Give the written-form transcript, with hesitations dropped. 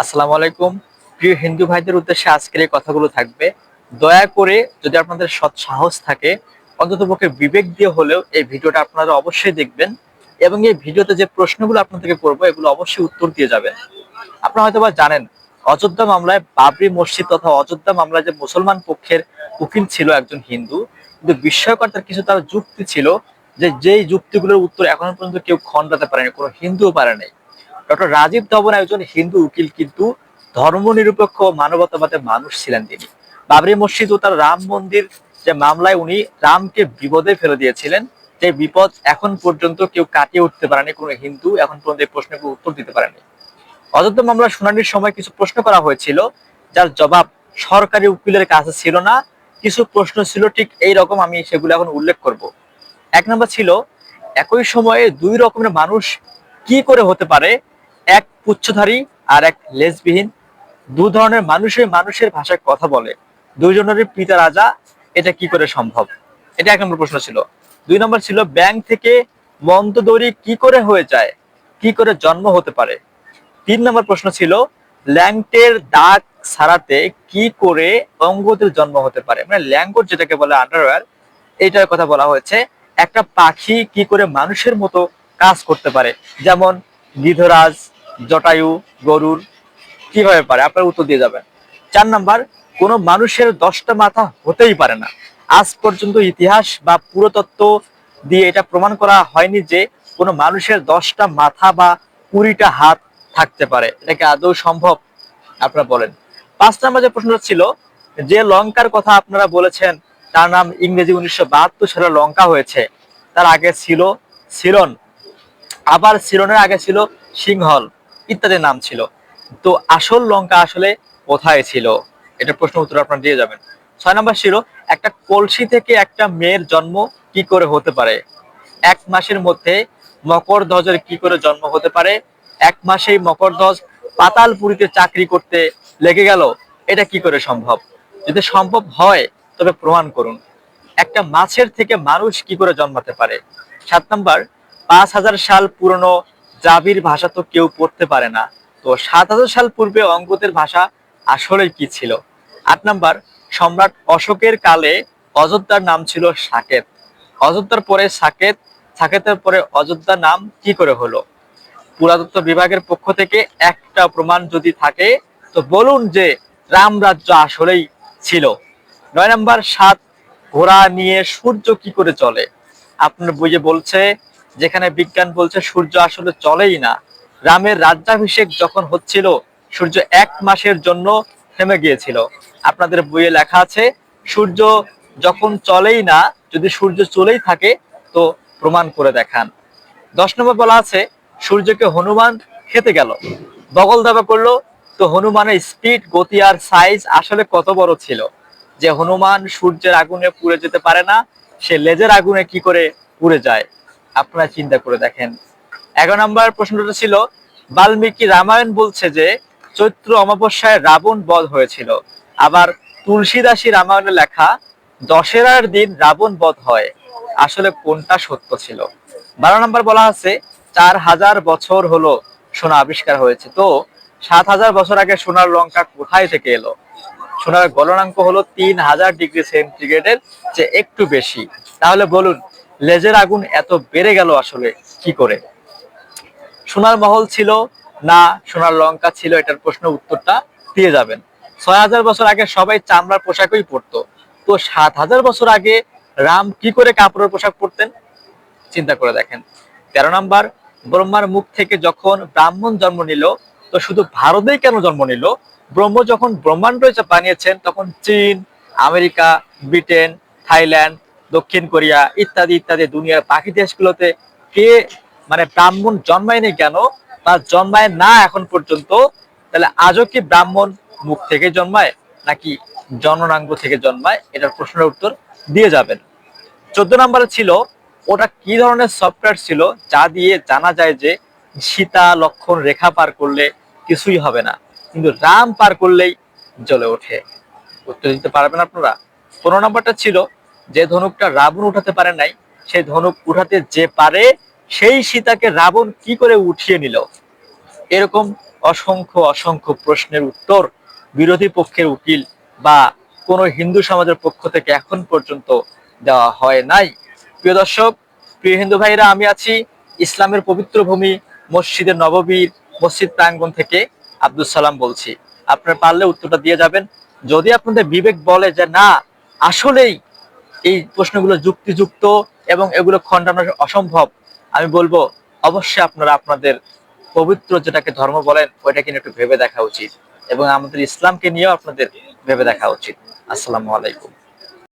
আসসালামু আলাইকুম। প্রিয় হিন্দু ভাইদের উদ্দেশ্যে আজকের এই কথাগুলো থাকবে। দয়া করে যদি আপনাদের সৎ সাহস থাকে, অন্ততপক্ষে বিবেক দিয়ে হলেও এই ভিডিওটা আপনারা অবশ্যই দেখবেন এবং এই ভিডিওতে যে প্রশ্নগুলো আপনাদেরকে করবো এগুলো অবশ্যই উত্তর দিয়ে যাবেন। আপনারা হয়তোবা জানেন, অযোধ্যা মামলায় বাবরি মসজিদ তথা অযোধ্যা মামলায় যে মুসলমান পক্ষের উকিল ছিল একজন হিন্দু, কিন্তু বিস্ময়কর তার কিছু তার যুক্তি ছিল যে যেই যুক্তিগুলোর উত্তর এখনো পর্যন্ত কেউ খণ্ডাতে পারেনি, কোনো হিন্দুও পারেনি। ডক্টর রাজীব ধবন একজন হিন্দু উকিল, কিন্তু ধর্মনিরপেক্ষ মানবতাবাদের মানুষ ছিলেন তিনি। বাবরি মসজিদ ও তার রাম মন্দির যে মামলায় উনি রামকে বিপদে ফেলে দিয়েছিলেন, যে বিপদ এখন পর্যন্ত কেউ কাটিয়ে উঠতে পারেনি, কোনো হিন্দু এখন পর্যন্ত এই প্রশ্নের উত্তর দিতে পারেনি। অযোধ্যা মামলার শুনানির সময় কিছু প্রশ্ন করা হয়েছিল, যার জবাব সরকারি উকিলের কাছে ছিল না। কিছু প্রশ্ন ছিল ঠিক এই রকম, আমি সেগুলো এখন উল্লেখ করব। এক নম্বর ছিল, একই সময়ে দুই রকমের মানুষ কি করে হতে পারে? এক পুচ্ছধারী আর এক লেজবিহীন। দু ধরনের মানুষের মানুষের ভাষায় কথা বলে, দুইজনেরই পিতা রাজা, এটা কি করে সম্ভব? এটা এক নম্বর প্রশ্ন ছিল। দুই নম্বর ছিল, ব্যাংক থেকে মন্দদরি কি করে হয়ে যায়, কি করে জন্ম হতে পারে? তিন নম্বর প্রশ্ন ছিল, ল্যাংটের দাগ ছাড়াতে কি করে অঙ্গদের জন্ম হতে পারে? মানে ল্যাঙ্গট যেটাকে বলে আন্ডারওয়্যার, এইটার কথা বলা হয়েছে। একটা পাখি কি করে মানুষের মতো কাজ করতে পারে, যেমন গিধরাজ, জটায়ু, গরুর, কিভাবে পারে? আপনার উত্তর দিয়ে যাবেন। চার নাম্বার, কোন মানুষের 10টা মাথা হতেই পারে না। আজ পর্যন্ত ইতিহাস বা পুরাতত্ত্ব দিয়ে এটা প্রমাণ করা হয়নি যে কোনো মানুষের 10টা মাথা বা 20টা হাত থাকতে পারে। এটা কি আদৌ সম্ভব? আপনারা বলেন। পাঁচ নাম্বার যে প্রশ্নটা ছিল, যে লঙ্কার কথা আপনারা বলেছেন তার নাম ইংরেজি 1972 সালে লঙ্কা হয়েছে, তার আগে ছিল সিলন, আবার সিলনের আগে ছিল সিংহল, ইত্যাদি নাম ছিল। তো আসল লঙ্কা আসলে কোথায় ছিল? এটার প্রশ্ন উত্তর আপনারা দিয়ে যাবেন। ছয় নম্বর ছিল, একটা কলসি থেকে একটা মেয়ের জন্ম কি করে হতে পারে? এক মাসের মধ্যে মকরধ্বজের কি করে জন্ম হতে পারে? এক মাসেই মকরধ্বজ পাতালপুরীতে চাকরি করতে লেগে গেল, এটা কি করে সম্ভব? যদি সম্ভব হয় তবে প্রমাণ করুন। একটা মাছের থেকে মানুষ কি করে জন্মাতে পারে? সাত নাম্বার, 5000 সাল পুরনো দ্রাবিড় ভাষা তো কেউ পড়তে পারে না, তো 7000 সাল পূর্বে অঙ্গদের ভাষা আসলে কি ছিল? আট নাম্বার, সম্রাট অশোকের কালে অযোধ্যার নাম ছিল সাকেত, অযোধ্যার পরে সাকেত, সাকেতের পরে অযোধ্যার নাম কি করে হলো? পুরাতত্ত্ব বিভাগের পক্ষ থেকে একটা প্রমাণ যদি থাকে তো বলুন যে রাম রাজ্য আসলেই ছিল। নয় নাম্বার, সাত, ঘোড়া নিয়ে সূর্য কি করে চলে? আপনার বইয়ে বলছে, যেখানে বিজ্ঞান বলছে সূর্য আসলে চলেই না। রামের রাজ্যাভিষেক যখন হচ্ছিল, সূর্য 1 মাসের জন্য থেমে গিয়েছিল। আপনাদের বইয়ে লেখা আছে সূর্য যখন চলেই না, যদি সূর্য চলেই থাকে তো প্রমাণ করে দেখান। 10 নম্বর বলা আছে, সূর্যকে হনুমান খেতে গেল, বগল দাবা করলো, তো হনুমানের স্পিড, গতি আর সাইজ আসলে কত বড় ছিল যে হনুমান সূর্যের আগুনে পুড়ে যেতে পারে না, সে লেজের আগুনে কি করে পুড়ে যায়? আপনারা চিন্তা করে দেখেন। 11 নম্বর প্রশ্নটা ছিল, বাল্মীকি রামায়ণ বলছে যে চৈত্র অমাবস্যায় রাবণ বধ হয়েছিল, আবার তুলসীদাসী রামায়ণে লেখা দশেরার দিন রাবণ বধ হয়, আসলে কোনটা সত্য ছিল? 12 নম্বর বলা আছে, 4000 বছর হলো সোনা আবিষ্কার হয়েছে, তো 7000 বছর আগে সোনার লঙ্কা কোথায় থেকে এলো? সোনার গলনাঙ্ক হলো 3000 ডিগ্রি সেন্টিগ্রেডের যে একটু বেশি। তাহলে বলুন, লেজের আগুন এত বেড়ে গেল আসলে কি করে? সোনার মহল ছিল না সোনার লঙ্কা ছিল? এটার প্রশ্ন উত্তরটা দিয়ে যাবেন। 6000 বছর আগে সবাই চামড়ার পোশাকই পরতো, তো 7000 বছর আগে রাম কি করে কাপড়ের পোশাক পরতেন? চিন্তা করে দেখেন। 13 নম্বর, ব্রহ্মার মুখ থেকে যখন ব্রাহ্মণ জন্ম নিল, তো শুধু ভারতেই কেন জন্ম নিল? ব্রহ্ম যখন ব্রহ্মাণ্ড বানিয়েছেন তখন চীন, আমেরিকা, ব্রিটেন, থাইল্যান্ড, দক্ষিণ কোরিয়া ইত্যাদি ইত্যাদি দুনিয়ার বাকি দেশগুলোতে কে মানে ব্রাহ্মণ জন্মায়নি কেন বা জন্মায় না এখন পর্যন্ত? তাহলে আজও কি ব্রাহ্মণ মুখ থেকে জন্মায় নাকি জননাঙ্গ থেকে জন্মায়? এটার প্রশ্নের উত্তর দিয়ে যাবেন। 14 নম্বরে ছিল, ওটা কি ধরনের সফটওয়্যার ছিল যা দিয়ে জানা যায় যে সীতা লক্ষণ রেখা পার করলে কিছুই হবে না, কিন্তু রাম পার করলেই জ্বলে ওঠে? উত্তর দিতে পারবেন আপনারা? 15 নম্বরটা ছিল, যে ধনুকটা রাবণ উঠাতে পারে নাই, সেই ধনুক উঠাতে যে পারে সেই সীতাকে রাবণ কি করে উঠিয়ে নিল? এরকম অসংখ্য অসংখ্য প্রশ্নের উত্তর বিরোধী পক্ষের উকিল বা কোনো হিন্দু সমাজের পক্ষ থেকে এখন পর্যন্ত দেওয়া হয় নাই। প্রিয় দর্শক, প্রিয় হিন্দু ভাইরা, আমি আছি ইসলামের পবিত্র ভূমি মসজিদে নববীর মসজিদ প্রাঙ্গণ থেকে আব্দুল সালাম বলছি। আপনারা পারলে উত্তরটা দিয়ে যাবেন। যদি আপনাদের বিবেক বলে যে না, আসলেই এই প্রশ্নগুলো যুক্তিযুক্ত এবং এগুলো খণ্ডানো অসম্ভব, আমি বলবো অবশ্যই আপনারা আপনাদের পবিত্র যেটাকে ধর্ম বলেন ওইটাকে নিয়ে একটু ভেবে দেখা উচিত এবং আমাদের ইসলামকে নিয়েও আপনাদের ভেবে দেখা উচিত। আসসালামু আলাইকুম।